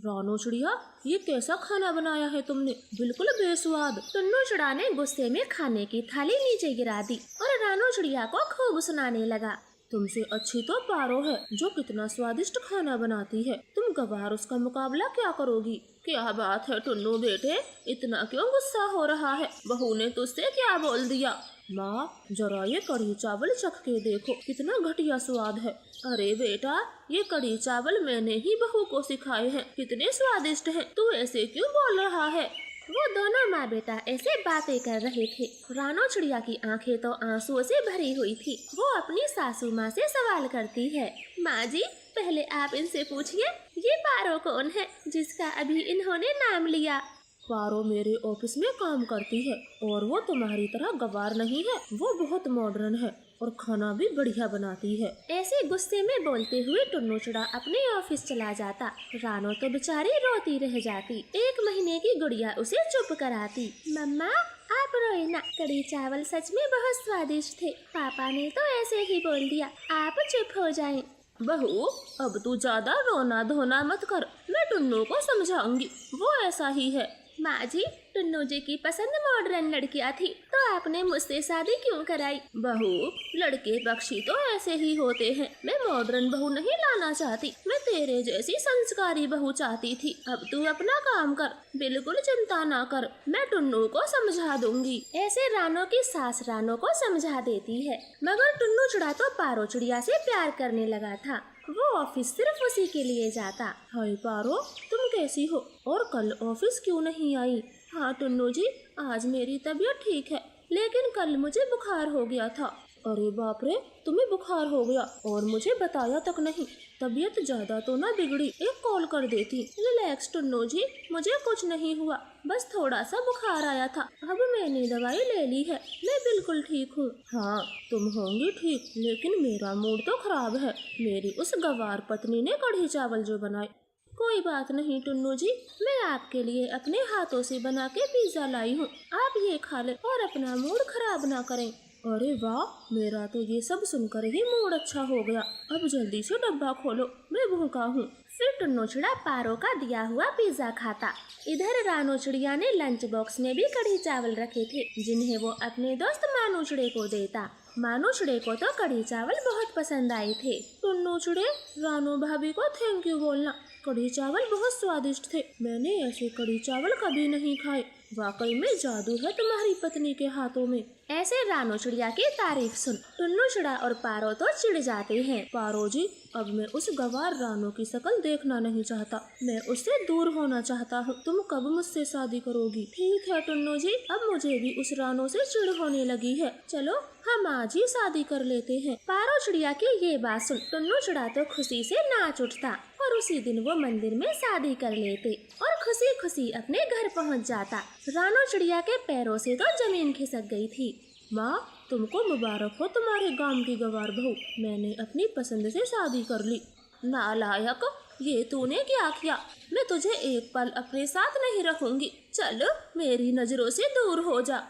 रानो चिड़िया, ये कैसा खाना बनाया है तुमने, बिल्कुल बेस्वाद। टुन्नू चिड़ा ने गुस्से में खाने की थाली नीचे गिरा दी और रानो चिड़िया को खूब सुनाने लगा। तुमसे अच्छी तो पारो है जो कितना स्वादिष्ट खाना बनाती है। तुम गवार उसका मुकाबला क्या करोगी? क्या बात है टुन्नू बेटे, इतना क्यों गुस्सा हो रहा है? बहू ने तुझसे क्या बोल दिया? माँ, जरा ये कढ़ी चावल चख के देखो, कितना घटिया स्वाद है। अरे बेटा, ये कढ़ी चावल मैंने ही बहू को सिखाए हैं, कितने स्वादिष्ट हैं। तू ऐसे क्यों बोल रहा है? वो दोनों माँ बेटा ऐसे बातें कर रहे थे। रानो चिड़िया की आंखें तो आंसुओं से भरी हुई थी। वो अपनी सासू माँ से सवाल करती है, माँ जी, पहले आप इनसे पूछिए, ये पारो कौन है जिसका अभी इन्होंने नाम लिया? पारो मेरे ऑफिस में काम करती है और वो तुम्हारी तरह गवार नहीं है। वो बहुत मॉडर्न है और खाना भी बढ़िया बनाती है। ऐसे गुस्से में बोलते हुए टुन्नू चिड़ा अपने ऑफिस चला जाता। रानो तो बेचारी रोती रह जाती। 1 महीने की गुड़िया उसे चुप कराती। मम्मा, आप रोए ना, कढ़ी चावल सच में बहुत स्वादिष्ट थे। पापा ने तो ऐसे ही बोल दिया, आप चुप हो जाएं। बहू, अब तू ज्यादा रोना धोना मत कर, मैं टुन्नू को समझाऊंगी, वो ऐसा ही है। माँ जी, टुन्नू जी की पसंद मॉडर्न लड़कियाँ थी, तो आपने मुझसे शादी क्यों कराई? बहू, लड़के पक्षी तो ऐसे ही होते हैं। मैं मॉडर्न बहू नहीं लाना चाहती, मैं तेरे जैसी संस्कारी बहू चाहती थी। अब तू अपना काम कर, बिल्कुल चिंता ना कर, मैं टुन्नू को समझा दूंगी। ऐसे रानो की सास रानो को समझा देती है, मगर टुन्नू चिड़ा तो पारो चिड़िया से प्यार करने लगा था। वो ऑफिस सिर्फ उसी के लिए जाता। हाय पारो, तुम कैसी हो और कल ऑफिस क्यों नहीं आई? हाँ टुन्नू जी, आज मेरी तबीयत ठीक है, लेकिन कल मुझे बुखार हो गया था। अरे बाप रे, तुम्हें बुखार हो गया और मुझे बताया तक नहीं। तबीयत ज्यादा तो ना बिगड़ी, एक कॉल कर देती। रिलैक्स टुन्नू जी, मुझे कुछ नहीं हुआ, बस थोड़ा सा बुखार आया था। अब मैंने दवाई ले ली है, मैं बिल्कुल ठीक हूँ। हाँ, तुम होंगी ठीक, लेकिन मेरा मूड तो खराब है। मेरी उस गवार पत्नी ने कढ़ी चावल जो बनाए। कोई बात नहीं टुन्नू जी, मैं आपके लिए अपने हाथों से बना के पिज्जा लाई हूँ, आप ये खा ले और अपना मूड खराब ना करें। अरे वाह, मेरा तो ये सब सुनकर ही मूड अच्छा हो गया। अब जल्दी से डब्बा खोलो, मैं भूखा हूँ। फिर टुन्नू चिड़ा पारो का दिया हुआ पिज्जा खाता। इधर रानो चिड़िया ने लंच बॉक्स में भी कढ़ी चावल रखे थे, जिन्हें वो अपने दोस्त मानू चिड़े को देता। मानू चिड़े को तो कढ़ी चावल बहुत पसंद आए थे। टुन्नू चिड़े, रानो भाभी को थैंक यू बोलना, कढ़ी चावल बहुत स्वादिष्ट थे। मैंने ऐसे कढ़ी चावल कभी नहीं खाए। वाकई में जादू है तुम्हारी पत्नी के हाथों में। ऐसे रानो चिड़िया की तारीफ सुन टुन्नू चिड़ा और पारो तो चिढ़ जाते हैं। पारो जी, अब मैं उस गवार रानो की शक्ल देखना नहीं चाहता, मैं उससे दूर होना चाहता हूँ। तुम कब मुझसे शादी करोगी? ठीक है टुन्नू जी, अब मुझे भी उस रानो से चिढ़ होने लगी है। चलो हम आज ही शादी कर लेते हैं। पारो चिड़िया की ये बात सुन टुन्नू चिड़ा तो खुशी से नाच उठता और उसी दिन वो मंदिर में शादी कर लेते और खुशी खुशी अपने घर पहुँच जाता। रानो चिड़िया के पैरों से तो जमीन खिसक गई थी। माँ, तुमको मुबारक हो तुम्हारे गांव की गवार बहू, मैंने अपनी पसंद से शादी कर ली। नालायक, ये तूने क्या किया? मैं तुझे एक पल अपने साथ नहीं रखूंगी, चल मेरी नजरों से दूर हो जा।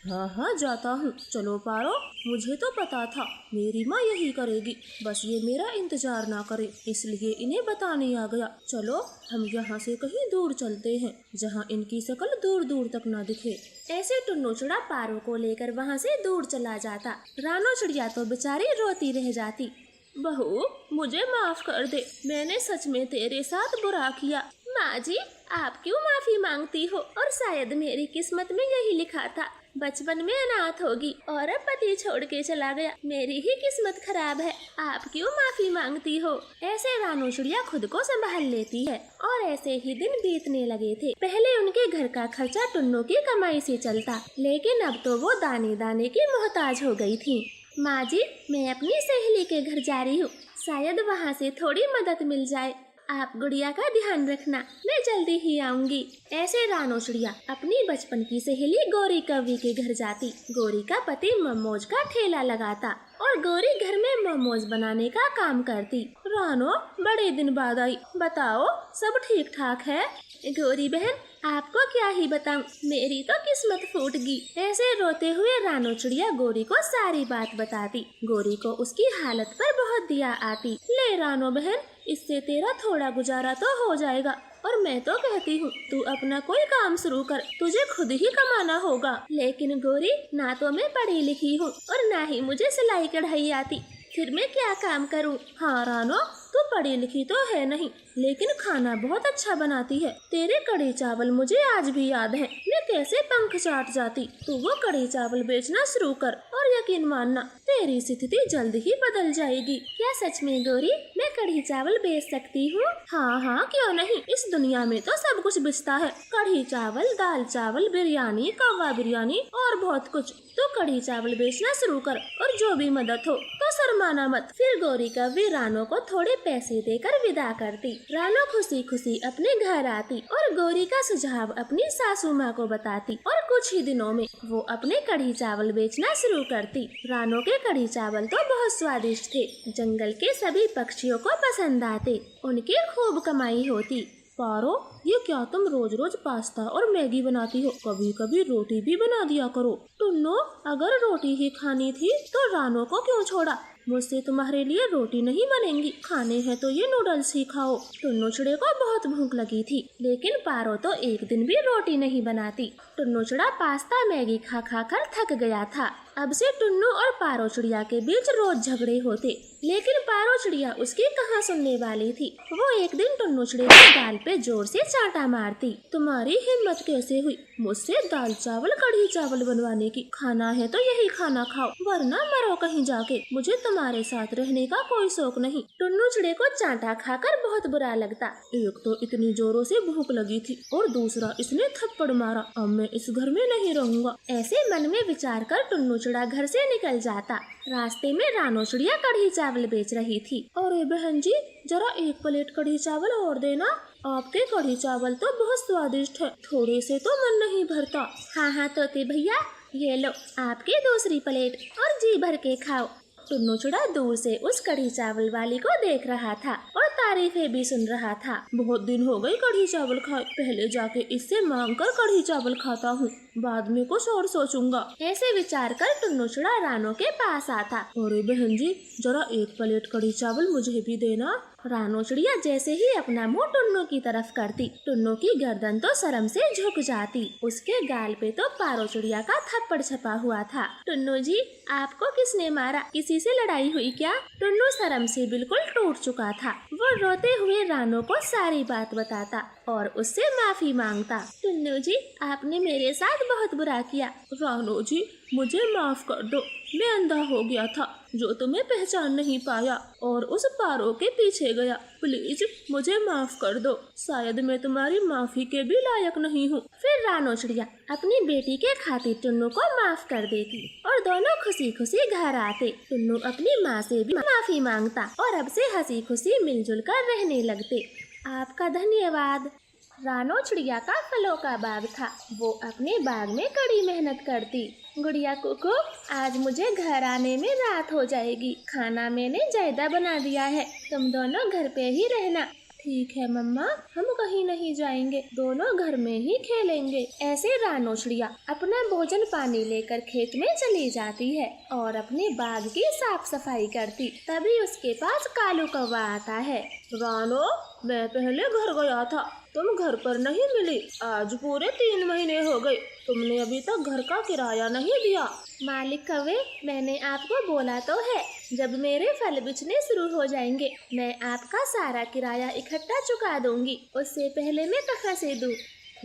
हाँ हाँ, जाता हूँ। चलो पारो, मुझे तो पता था मेरी माँ यही करेगी, बस ये मेरा इंतजार ना करे, इसलिए इन्हें बताने आ गया। चलो हम यहाँ से कहीं दूर चलते हैं, जहाँ इनकी शक्ल दूर दूर तक ना दिखे। ऐसे टुन्नू चिड़ा पारो को लेकर वहाँ से दूर चला जाता। रानो चिड़िया तो बेचारी रोती रह जाती। बहू, मुझे माफ कर दे, मैंने सच में तेरे साथ बुरा किया। माँ जी, आप क्यों माफी मांगती हो? और शायद मेरी किस्मत में यही लिखा था, बचपन में अनाथ होगी और अब पति छोड़ के चला गया। मेरी ही किस्मत खराब है, आप क्यों माफी मांगती हो? ऐसे रानो चिड़िया खुद को संभाल लेती है और ऐसे ही दिन बीतने लगे थे। पहले उनके घर का खर्चा टुन्नू की कमाई से चलता, लेकिन अब तो वो दाने दाने की मोहताज हो गई थी। माँ जी, मैं अपनी सहेली के घर जा रही हूँ, शायद वहाँ से थोड़ी मदद मिल जाए। आप गुड़िया का ध्यान रखना, मैं जल्दी ही आऊंगी। ऐसे रानो चिड़िया अपनी बचपन की सहेली गोरी कौवी के घर जाती। गोरी का पति मोमोज का ठेला लगाता और गोरी घर में मोमोज बनाने का काम करती। रानो, बड़े दिन बाद आई, बताओ सब ठीक ठाक है? गोरी बहन, आपको क्या ही बताऊं, मेरी तो किस्मत फूट गई। ऐसे रोते हुए रानो चिड़िया गोरी को सारी बात बताती। गोरी को उसकी हालत पर बहुत दया आती। ले रानो बहन, इससे तेरा थोड़ा गुजारा तो हो जाएगा और मैं तो कहती हूँ तू अपना कोई काम शुरू कर, तुझे खुद ही कमाना होगा। लेकिन गौरी, ना तो मैं पढ़ी लिखी हूँ और ना ही मुझे सिलाई कढ़ाई आती, फिर मैं क्या काम करूँ? हाँ रानो, तू पढ़ी लिखी तो है नहीं, लेकिन खाना बहुत अच्छा बनाती है। तेरे कढ़ी चावल मुझे आज भी याद है, मैं कैसे पंख चाट जाती। तू वो कढ़ी चावल बेचना शुरू कर और यकीन मानना तेरी स्थिति जल्द ही बदल जाएगी। क्या सच में गौरी, मैं कढ़ी चावल बेच सकती हूँ? हाँ हाँ, क्यों नहीं। इस दुनिया में तो सब कुछ बिकता है, कढ़ी चावल, दाल चावल, बिरयानी, कौवा बिरयानी और बहुत कुछ। तो कढ़ी चावल बेचना शुरू कर और जो भी मदद हो तो शर्माना मत। फिर गौरी कव्वी रानो को थोड़े पैसे देकर विदा करती। रानो खुशी खुशी अपने घर आती और गौरी का सुझाव अपनी सासू माँ को बताती और कुछ ही दिनों में वो अपने कढ़ी चावल बेचना शुरू करती। रानो के कढ़ी चावल तो बहुत स्वादिष्ट थे, जंगल के सभी पक्षियों को पसंद आते, उनकी खूब कमाई होती। पारो, ये क्या तुम रोज रोज पास्ता और मैगी बनाती हो? कभी कभी रोटी भी बना दिया करो। टुन्नो, अगर रोटी ही खानी थी तो रानो को क्यों छोड़ा? मुझसे तुम्हारे लिए रोटी नहीं बनेंगी, खाने हैं तो ये नूडल्स ही खाओ। टुन्नो चिड़े को बहुत भूख लगी थी, लेकिन पारो तो एक दिन भी रोटी नहीं बनाती। टुन्नो चिड़ा पास्ता मैगी खा खा कर थक गया था। अब से टुन्नू और पारो चिड़िया के बीच रोज झगड़े होते, लेकिन पारो चिड़िया उसकी कहाँ सुनने वाली थी। वो एक दिन टुन्नू चिड़े के गाल पे जोर से चांटा मारती। तुम्हारी हिम्मत कैसे हुई मुझसे दाल चावल कढ़ी चावल बनवाने की? खाना है तो यही खाना खाओ, वरना मरो कहीं जाके। मुझे तुम्हारे साथ रहने का कोई शौक नहीं। टुन्नू चिड़े को चांटा खाकर बहुत बुरा लगता। एक तो इतनी जोरों से भूख लगी थी और दूसरा इसने थप्पड़ मारा। अब मैं इस घर में नहीं रहूंगा। ऐसे मन में विचार कर टुन्नू चिड़ा घर से निकल जाता। रास्ते में रानो चिड़िया कढ़ी चावल बेच रही थी। अरे बहन जी, जरा एक प्लेट कढ़ी चावल और देना। आपके कढ़ी चावल तो बहुत स्वादिष्ट है, थोड़े से तो मन नहीं भरता। हाँ हाँ तोते भैया, ये लो आपकी दूसरी प्लेट और जी भर के खाओ। टुन्नू चिड़ा दूर से उस कढ़ी चावल वाली को देख रहा था और तारीफें भी सुन रहा था। बहुत दिन हो गए कढ़ी चावल खाए, पहले जाके इससे मांग कर कढ़ी चावल खाता हूँ, बाद में कुछ और सोचूंगा। ऐसे विचार कर टुन्नू चिड़ा रानो के पास आता। अरे बहन जी, जरा एक प्लेट कढ़ी चावल मुझे भी देना। रानो चिड़िया जैसे ही अपना मुंह टुन्नू की तरफ करती, टुन्नू की गर्दन तो शर्म से झुक जाती। उसके गाल पे तो पारो चिड़िया का थप्पड़ छपा हुआ था। टुन्नू जी, आपको किसने मारा? किसी से लड़ाई हुई क्या? टुन्नू शर्म से बिल्कुल टूट चुका था। वो रोते हुए रानो को सारी बात बताता और उससे माफी मांगता। टुन्नू जी, आपने मेरे साथ बहुत बुरा किया। रानो जी, मुझे माफ कर दो, मैं अंधा हो गया था जो तुम्हें पहचान नहीं पाया और उस पारो के पीछे गया। प्लीज मुझे माफ कर दो, शायद मैं तुम्हारी माफी के भी लायक नहीं हूँ। फिर रानो चिड़िया अपनी बेटी के खातिर टुन्नू को माफ कर देती और दोनों खुशी खुशी घर आते। टुन्नू अपनी माँ से भी माफी मांगता और अब से हंसी खुशी मिलजुल कर रहने लगते। आपका धन्यवाद। रानो चिड़िया का फलों का बाग था। वो अपने बाग में कड़ी मेहनत करती। गुड़िया कुकू, आज मुझे घर आने में रात हो जाएगी। खाना मैंने ज्यादा बना दिया है, तुम दोनों घर पे ही रहना। ठीक है मम्मा, हम कहीं नहीं जाएंगे, दोनों घर में ही खेलेंगे। ऐसे रानो चिड़िया अपना भोजन पानी लेकर खेत में चली जाती है और अपने बाग की साफ सफाई करती। तभी उसके पास कालू कौवा आता है। रानो, मैं पहले घर गया था, तुम घर पर नहीं मिली। आज पूरे 3 महीने हो गए, तुमने अभी तक घर का किराया नहीं दिया। मालिक कौवे, मैंने आपको बोला तो है, जब मेरे फल बिछने शुरू हो जाएंगे मैं आपका सारा किराया इकट्ठा चुका दूंगी। उससे पहले मैं कहाँ से दूं?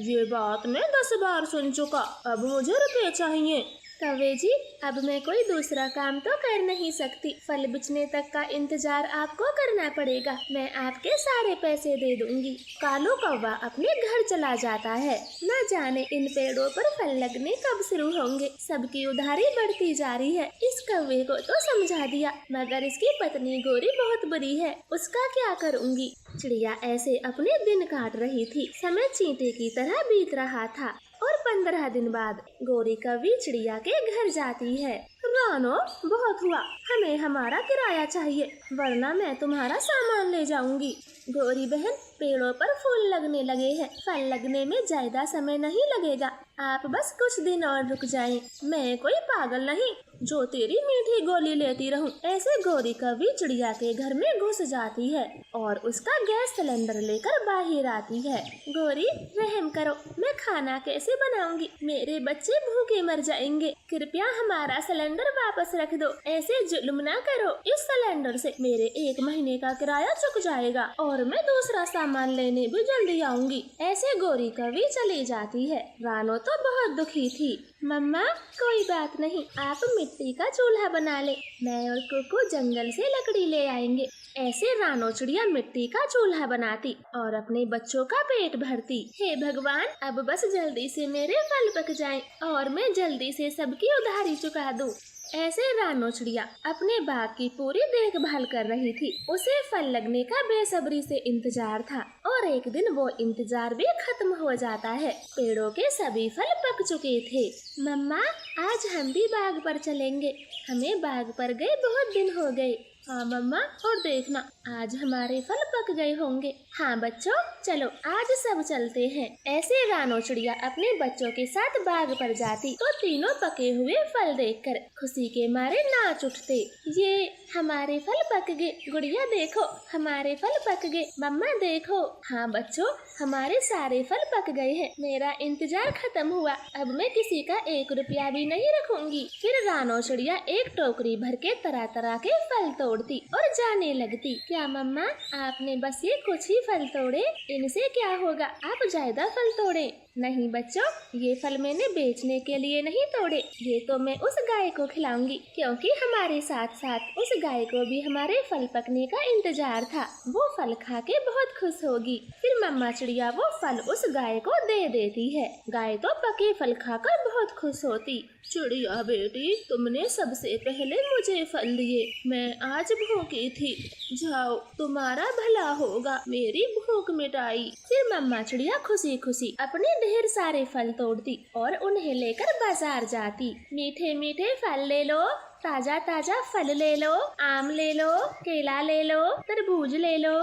ये बात मैं 10 बार सुन चुका, अब मुझे रुपए चाहिए। कौवे जी, अब मैं कोई दूसरा काम तो कर नहीं सकती, फल बिछने तक का इंतजार आपको करना पड़ेगा। मैं आपके सारे पैसे दे दूंगी। कालू कौवा अपने घर चला जाता है। न जाने इन पेड़ों पर फल लगने कब शुरू होंगे। सबकी उधारी बढ़ती जा रही है। इस कौवे को तो समझा दिया, मगर इसकी पत्नी गोरी बहुत बुरी है, उसका क्या करूँगी। चिड़िया ऐसे अपने दिन काट रही थी। समय चींटे की तरह बीत रहा था और 15 दिन बाद गोरी कौवी चिड़िया के घर जाती है। रानो, बहुत हुआ, हमें हमारा किराया चाहिए, वरना मैं तुम्हारा सामान ले जाऊंगी। गोरी बहन, पेड़ों पर फूल लगने लगे हैं, फल लगने में ज्यादा समय नहीं लगेगा, आप बस कुछ दिन और रुक जाएं। मैं कोई पागल नहीं जो तेरी मीठी गोली लेती रहूं। ऐसे गौरी कभी चिड़िया के घर में घुस जाती है और उसका गैस सिलेंडर लेकर बाहर आती है। गौरी रहम करो, मैं खाना कैसे बनाऊंगी? मेरे बच्चे भूखे मर जाएंगे। कृपया हमारा सिलेंडर वापस रख दो। ऐसे जुल्म ना करो। इस सिलेंडर से मेरे 1 महीने का किराया चुक जाएगा और मैं दूसरा सामान लेने भी जल्दी आऊंगी। ऐसे गौरी कभी चली जाती है। रानो तो बहुत दुखी थी। मम्मा कोई बात नहीं, आप मिट्टी का चूल्हा बना ले। मैं और कुकू जंगल से लकड़ी ले आएंगे। ऐसे रानो चिड़िया मिट्टी का चूल्हा बनाती और अपने बच्चों का पेट भरती। हे भगवान, अब बस जल्दी से मेरे फल पक जाएं और मैं जल्दी से सबकी उधारी चुका दूं। ऐसे रानो चिड़िया अपने बाग की पूरी देखभाल कर रही थी। उसे फल लगने का बेसब्री से इंतजार था और एक दिन वो इंतजार भी खत्म हो जाता है। पेड़ों के सभी फल पक चुके थे। मम्मा आज हम भी बाग पर चलेंगे। हमें बाग पर गए बहुत दिन हो गए। हाँ मम्मा, और देखना आज हमारे फल पक गए होंगे। हाँ बच्चों चलो आज सब चलते हैं। ऐसे रानो चिड़िया अपने बच्चों के साथ बाग पर जाती तो तीनों पके हुए फल देखकर खुशी के मारे नाच उठते। ये हमारे फल पक गए। गुड़िया देखो हमारे फल पक गए। मम्मा देखो। हाँ बच्चों हमारे सारे फल पक गए हैं। मेरा इंतजार खत्म हुआ। अब मैं किसी का 1 रुपया भी नहीं रखूंगी। फिर रानो चिड़िया एक टोकरी भर के तरह तरह के फल तोड़ती और जाने लगती। क्या मम्मा आपने बस ये कुछ ही फल तोड़े? इनसे क्या होगा? आप ज्यादा फल तोड़े। नहीं बच्चों, ये फल मैंने बेचने के लिए नहीं तोड़े। ये तो मैं उस गाय को खिलाऊंगी क्योंकि हमारे साथ साथ उस गाय को भी हमारे फल पकने का इंतजार था। वो फल खा के बहुत खुश होगी। फिर मम्मा चिड़िया वो फल उस गाय को दे देती है। गाय तो पके फल खाकर बहुत खुश होती। चिड़िया बेटी, तुमने सबसे पहले मुझे फल दिए। मैं आज भूखी थी। जाओ तुम्हारा भला होगा, मेरी भूख मिटाई। फिर मम्मा चिड़िया खुशी खुशी अपने ढेर सारे फल तोड़ती और उन्हें लेकर बाजार जाती। मीठे मीठे फल ले लो, ताजा ताजा फल ले लो, आम ले लो, केला ले लो, तरबूज ले लो।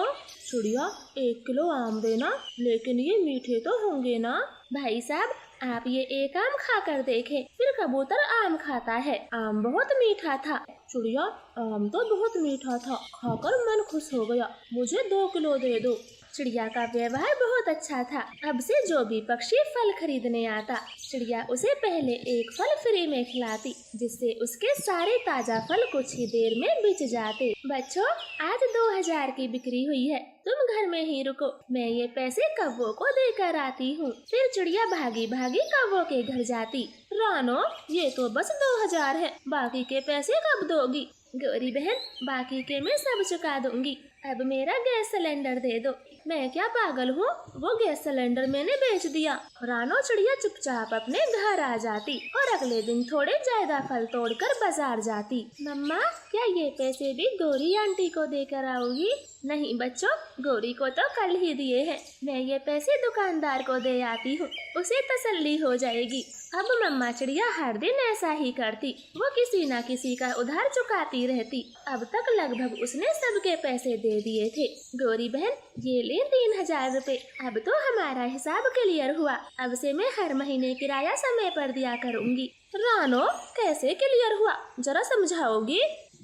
चिड़िया 1 किलो आम देना, लेकिन ये मीठे तो होंगे ना? भाई साहब आप ये एक आम खाकर देखें। फिर कबूतर आम खाता है। आम बहुत मीठा था। चिड़िया आम तो बहुत मीठा था, खाकर मन खुश हो गया। मुझे 2 किलो दे दो। चिड़िया का व्यवहार बहुत अच्छा था। अब से जो भी पक्षी फल खरीदने आता, चिड़िया उसे पहले 1 फल फ्री में खिलाती, जिससे उसके सारे ताजा फल कुछ ही देर में बिक जाते। बच्चों आज 2000 की बिक्री हुई है। तुम घर में ही रुको, मैं ये पैसे कौवों को देकर आती हूँ। फिर चिड़िया भागी भागी कौवों के घर जाती। रानो ये तो बस 2000 है, बाकी के पैसे कब दोगी? गौरी बहन बाकी के मैं सब चुका दूंगी। अब मेरा गैस सिलेंडर दे दो। मैं क्या पागल हूँ? वो गैस सिलेंडर मैंने बेच दिया। रानो चिड़िया चुपचाप अपने घर आ जाती और अगले दिन थोड़े ज्यादा फल तोड़कर बाजार जाती। मम्मा क्या ये पैसे भी गौरी आंटी को देकर आओगी? नहीं बच्चों, गौरी को तो कल ही दिए हैं। मैं ये पैसे दुकानदार को दे आती हूँ, उसे तसल्ली हो जाएगी। अब मम्मा चिड़िया हर दिन ऐसा ही करती। वो किसी न किसी का उधार चुकाती रहती। अब तक लगभग उसने सबके पैसे दे दिए थे। गौरी बहन ये ले 3000 रुपए। अब तो हमारा हिसाब क्लियर हुआ। अब से मैं हर महीने किराया समय पर दिया करूँगी। रानो कैसे क्लियर हुआ, जरा समझाओगी?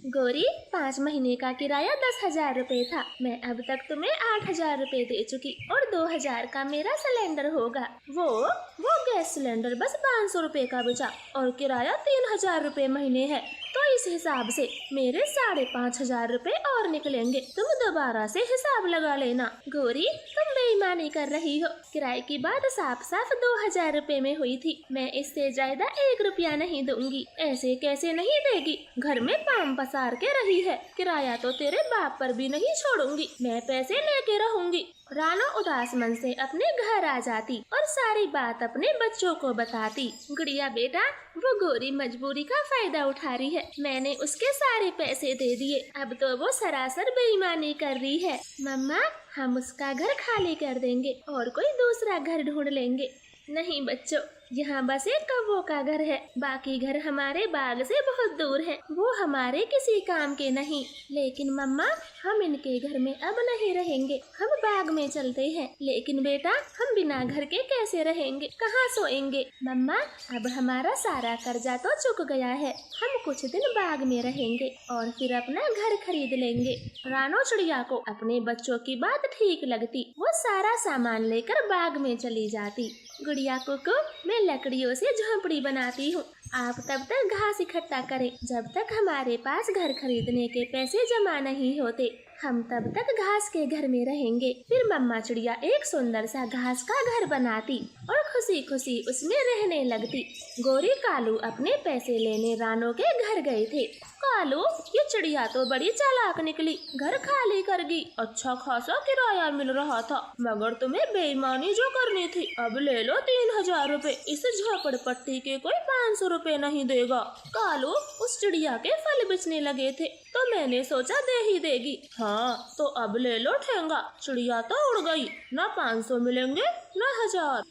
गौरी 5 महीने का किराया 10,000 रुपए था। मैं अब तक तुम्हें 8,000 रुपए दे चुकी और 2,000 का मेरा सिलेंडर होगा। वो गैस सिलेंडर बस 500 रुपए का बचा और किराया 3,000 रुपए महीने है। तो इस हिसाब से मेरे 5,500 रुपए और निकलेंगे। तुम दोबारा से हिसाब लगा लेना। गौरी तुम बेईमानी कर रही हो। किराए की बात साफ साफ 2,000 रुपए में हुई थी। मैं इससे ज्यादा 1 रुपया नहीं दूंगी। ऐसे कैसे नहीं देगी? घर में पाम पसार के रही है। किराया तो तेरे बाप पर भी नहीं छोड़ूंगी। मैं पैसे लेके रहूंगी। रानो उदास मन से अपने घर आ जाती और सारी बात अपने बच्चों को बताती। गुड़िया बेटा वो गौरी मजबूरी का फायदा उठा रही है। मैंने उसके सारे पैसे दे दिए। अब तो वो सरासर बेईमानी कर रही है। मम्मा हम उसका घर खाली कर देंगे और कोई दूसरा घर ढूंढ लेंगे। नहीं बच्चों, यहाँ बस एक कौवों का घर है, बाकी घर हमारे बाग से बहुत दूर है। वो हमारे किसी काम के नहीं। लेकिन मम्मा, हम इनके घर में अब नहीं रहेंगे, हम बाग में चलते हैं। लेकिन बेटा, हम बिना घर के कैसे रहेंगे, कहाँ सोएंगे? मम्मा, अब हमारा सारा कर्जा तो चुक गया है, हम कुछ दिन बाग में रहेंगे और फिर अपना घर खरीद लेंगे। रानो चिड़िया को अपने बच्चों की बात ठीक लगती। वो सारा सामान लेकर बाग में चली जाती। गुड़िया कुकू, मैं लकड़ियों से झोंपड़ी बनाती हूँ, आप तब तक घास इकट्ठा करें। जब तक हमारे पास घर खरीदने के पैसे जमा नहीं होते, हम तब तक घास के घर में रहेंगे। फिर मम्मा चिड़िया एक सुंदर सा घास का घर बनाती और खुशी खुशी उसमें रहने लगती। गोरी कालू अपने पैसे लेने रानो के घर गए थे। कालू, ये चिड़िया तो बड़ी चालाक निकली, घर खाली कर गई। अच्छा खासा किराया मिल रहा था, मगर तुम्हें बेईमानी जो करनी थी। अब ले लो 3000 रुपए, इस झोपड़पट्टी के कोई 500 रुपए नहीं देगा। कालू उस चिड़िया के फल बेचने लगे थे, तो मैंने सोचा दे ही देगी। हाँ, तो अब ले लो ठेंगा। चिड़िया तो उड़ गई, न 500 मिलेंगे न 1000।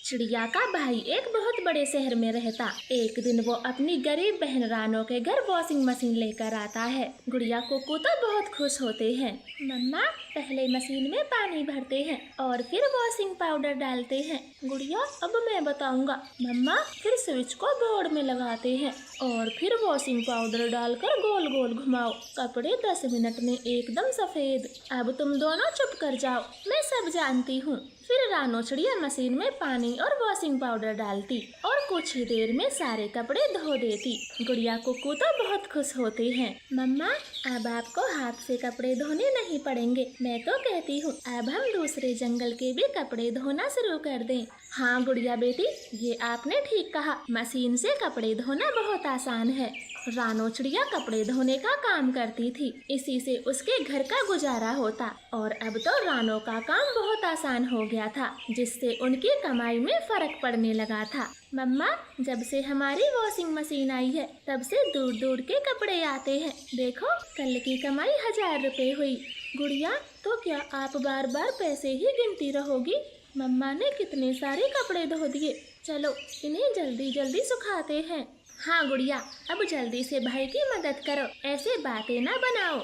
चिड़िया का भाई एक बहुत बड़े शहर में रहता। एक दिन वो अपनी गरीब बहन रानो के घर वॉशिंग मशीन लेकर आता है। गुड़िया कुकू तो बहुत खुश होते हैं। मम्मा, पहले मशीन में पानी भरते हैं और फिर वॉशिंग पाउडर डालते हैं। गुड़िया, अब मैं बताऊंगा। मम्मा, फिर स्विच को बोर्ड में लगाते हैं और फिर वॉशिंग पाउडर डालकर गोल गोल घुमाओ। कपड़े 10 मिनट में एकदम सफेद। अब तुम दोनों चुप कर जाओ, मैं सब जानती हूँ। फिर रानो चिड़िया मशीन में पानी और वॉशिंग पाउडर डालती और कुछ ही देर में सारे कपड़े धो देती। गुड़िया कुकू तो बहुत खुश होते हैं। मम्मा, अब आपको हाथ से कपड़े धोने नहीं पड़ेंगे। मैं तो कहती हूँ अब हम दूसरे जंगल के भी कपड़े धोना शुरू कर दें। हाँ गुड़िया बेटी, ये आपने ठीक कहा, मशीन से कपड़े धोना बहुत आसान है। रानो चिड़िया कपड़े धोने का काम करती थी, इसी से उसके घर का गुजारा होता। और अब तो रानो का काम बहुत आसान हो गया था, जिससे उनकी कमाई में फर्क पड़ने लगा था। मम्मा, जब से हमारी वॉशिंग मशीन आई है, तब से दूर दूर के कपड़े आते हैं। देखो, कल की कमाई 1000 रुपए हुई। गुड़िया, तो क्या आप बार बार पैसे ही गिनती रहोगी? मम्मा ने कितने सारे कपड़े धो दिए, चलो इन्हें जल्दी जल्दी सुखाते हैं। हाँ गुड़िया, अब जल्दी से भाई की मदद करो, ऐसे बातें ना बनाओ।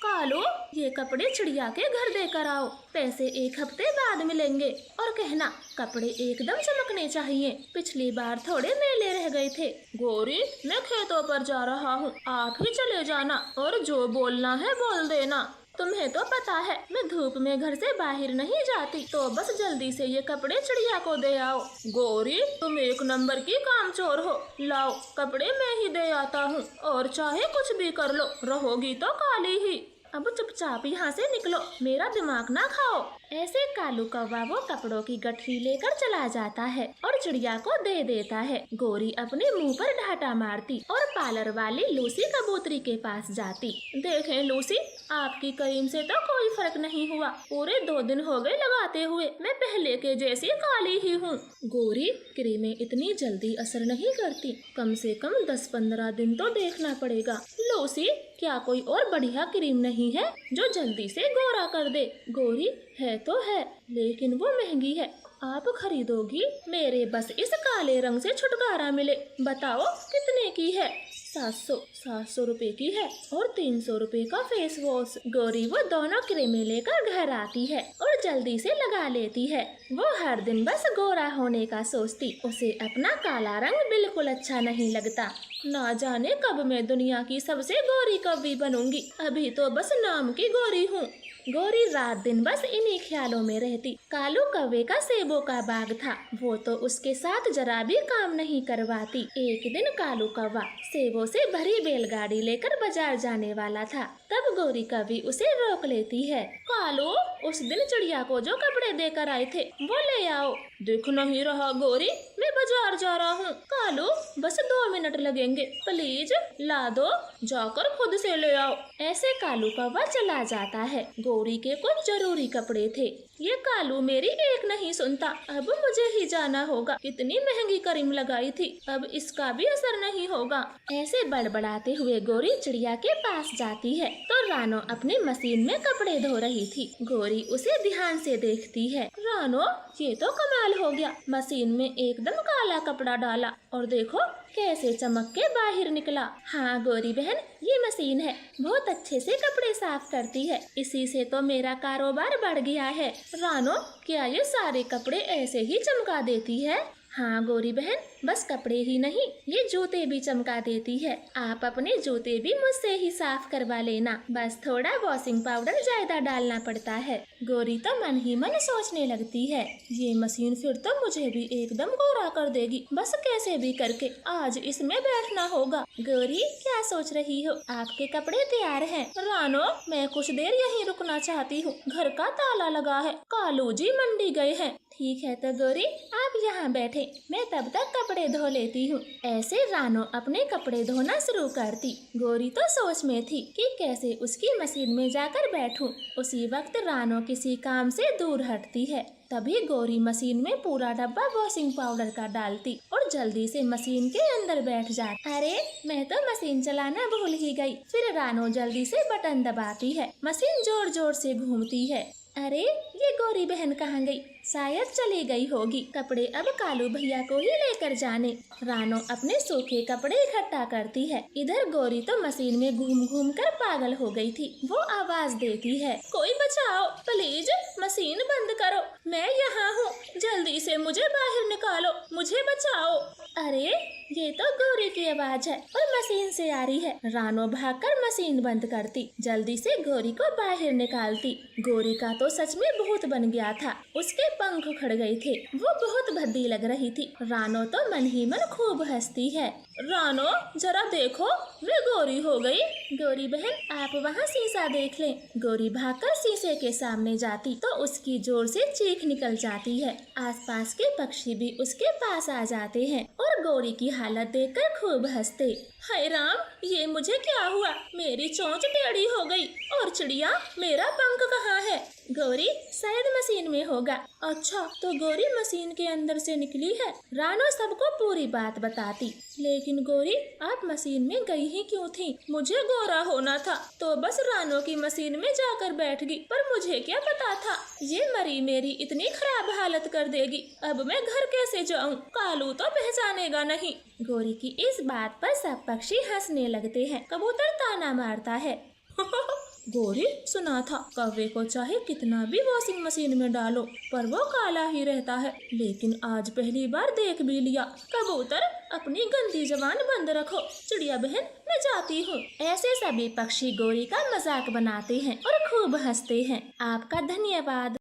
कालू, ये कपड़े चिड़िया के घर देकर आओ, पैसे 1 हफ्ते बाद मिलेंगे। और कहना, कपड़े एकदम चमकने चाहिए, पिछली बार थोड़े मेले रह गए थे। गोरी, मैं खेतों पर जा रहा हूँ, आप ही चले जाना और जो बोलना है बोल देना। तुम्हें तो पता है मैं धूप में घर से बाहर नहीं जाती, तो बस जल्दी से ये कपड़े चिड़िया को दे आओ। गोरी, तुम 1 नंबर की कामचोर हो, लाओ कपड़े मैं ही दे आता हूँ, और चाहे कुछ भी कर लो, रहोगी तो काली ही। अब चुपचाप यहाँ से निकलो, मेरा दिमाग ना खाओ। ऐसे कालू कौवा वो कपड़ों की गठरी लेकर चला जाता है और चिड़िया को दे देता है। गोरी अपने मुंह पर ढाटा मारती और पार्लर वाली लूसी कबूतरी के पास जाती। देखें लूसी, आपकी क्रीम से तो कोई फर्क नहीं हुआ, पूरे 2 दिन हो गए लगाते हुए, मैं पहले के जैसी काली ही हूँ। गोरी, क्रीमें इतनी जल्दी असर नहीं करती, कम से कम 10-15 दिन तो देखना पड़ेगा। लूसी, क्या कोई और बढ़िया क्रीम नहीं है जो जल्दी से गोरा कर दे? गोरी, है तो है, लेकिन वो महंगी है, आप खरीदोगी? मेरे बस इस काले रंग से छुटकारा मिले, बताओ कितने की है? 700 रुपए की है और 300 रुपए का फेस वॉश। गौरी वो दोनों क्रीमें लेकर घर आती है और जल्दी से लगा लेती है। वो हर दिन बस गोरा होने का सोचती, उसे अपना काला रंग बिल्कुल अच्छा नहीं लगता। ना जाने कब मैं दुनिया की सबसे गोरी कौवी बनूंगी, अभी तो बस नाम की गोरी हूँ। गोरी रात दिन बस इन्हीं ख्यालों में रहती। कालू कौवे का सेबों का बाग था, वो तो उसके साथ जरा भी काम नहीं करवाती। एक दिन कालू कौवा सेबों से भरी बैलगाड़ी लेकर बाजार जाने वाला था, तब गोरी कौवी उसे रोक लेती है। कालू, उस दिन चिड़िया को जो कपड़े देकर आए थे वो ले आओ। दिख नहीं रहा गोरी, मैं बाजार जा रहा हूँ। कालू, बस 2 मिनट लगेंगे, प्लीज ला दो, जाकर खुद से ले आओ। ऐसे कालू कौवा चला जाता है। गोरी के कुछ जरूरी कपड़े थे, ये कालू मेरी एक नहीं सुनता, अब मुझे ही जाना होगा। कितनी महंगी क्रीम लगाई थी, अब इसका भी असर नहीं होगा। ऐसे बड़बड़ाते हुए गोरी चिड़िया के पास जाती है तो और रानो अपनी मशीन में कपड़े धो रही थी। गौरी उसे ध्यान से देखती है। रानो, ये तो कमाल हो गया, मशीन में एकदम काला कपड़ा डाला और देखो कैसे चमक के बाहर निकला। हाँ गौरी बहन, ये मशीन है, बहुत अच्छे से कपड़े साफ करती है, इसी से तो मेरा कारोबार बढ़ गया है। रानो, क्या ये सारे कपड़े ऐसे ही चमका देती है? हाँ गौरी बहन, बस कपड़े ही नहीं, ये जूते भी चमका देती है। आप अपने जूते भी मुझसे ही साफ करवा लेना, बस थोड़ा वॉशिंग पाउडर ज्यादा डालना पड़ता है। गौरी तो मन ही मन सोचने लगती है, ये मशीन फिर तो मुझे भी एकदम गोरा कर देगी, बस कैसे भी करके आज इसमें बैठना होगा। गौरी, क्या सोच रही हो? आपके कपड़े तैयार हैं। रानो, मैं कुछ देर यहीं रुकना चाहती हूँ, घर का ताला लगा है, कालू जी मंडी गए हैं। ठीक है तो गौरी, आप यहाँ बैठे, मैं तब तक कपड़े धो लेती हूँ। ऐसे रानो अपने कपड़े धोना शुरू करती। गौरी तो सोच में थी कि कैसे उसकी मशीन में जाकर बैठूं। उसी वक्त रानो किसी काम से दूर हटती है। तभी गौरी मशीन में पूरा डब्बा वॉशिंग पाउडर का डालती और जल्दी से मशीन के अंदर बैठ जाती। अरे, मैं तो मशीन चलाना भूल ही गई। फिर रानो जल्दी से बटन दबाती है, मशीन जोर जोर से घूमती है। अरे, ये गौरी बहन कहाँ गई? शायद चली गई होगी। कपड़े अब कालू भैया को ही लेकर जाने। रानो अपने सूखे कपड़े इकट्ठा करती है। इधर गौरी तो मशीन में घूम घूम कर पागल हो गई थी। वो आवाज देती है, कोई बचाओ प्लीज, मशीन बंद करो, मैं यहाँ हूँ, जल्दी से मुझे बाहर निकालो, मुझे बचाओ। अरे, ये तो गौरी की आवाज है और मशीन से आ रही है। रानो भागकर मशीन बंद करती, जल्दी से गौरी को बाहर निकालती। गौरी का तो सच में भूत बन गया था, उसके पंख उखड़ गए थे, वो बहुत भद्दी लग रही थी। रानो तो मन ही मन खूब हंसती है। रानो, जरा देखो, मैं गौरी हो गई। गौरी बहन, आप वहाँ शीशा देख लें। गौरी भागकर शीशे के सामने जाती तो उसकी जोर से चीख निकल जाती है। आसपास के पक्षी भी उसके पास आ जाते हैं और गौरी की हालत देखकर खूब हंसते। हाय राम, ये मुझे क्या हुआ? मेरी चोंच टेढ़ी हो गई और चिड़िया, मेरा पंख कहाँ है? गौरी शायद मशीन में होगा। अच्छा, तो गौरी मशीन के अंदर से निकली है। रानो सबको पूरी बात बताती। लेकिन गौरी, आप मशीन में गई ही क्यों थी? मुझे गोरा होना था तो बस रानो की मशीन में जाकर बैठ गई, पर मुझे क्या पता था ये मरी मेरी इतनी खराब हालत कर देगी। अब मैं घर कैसे जाऊं? कालू तो पहचानेगा नहीं। गौरी की इस बात पर सब पक्षी हंसने लगते हैं। कबूतर ताना मारता है, गौरी, सुना था कौवे को चाहे कितना भी वॉशिंग मशीन में डालो पर वो काला ही रहता है, लेकिन आज पहली बार देख भी लिया। कबूतर, अपनी गंदी जबान बंद रखो। चिड़िया बहन, मैं जाती हूँ। ऐसे सभी पक्षी गौरी का मजाक बनाते हैं और खूब हंसते हैं। आपका धन्यवाद।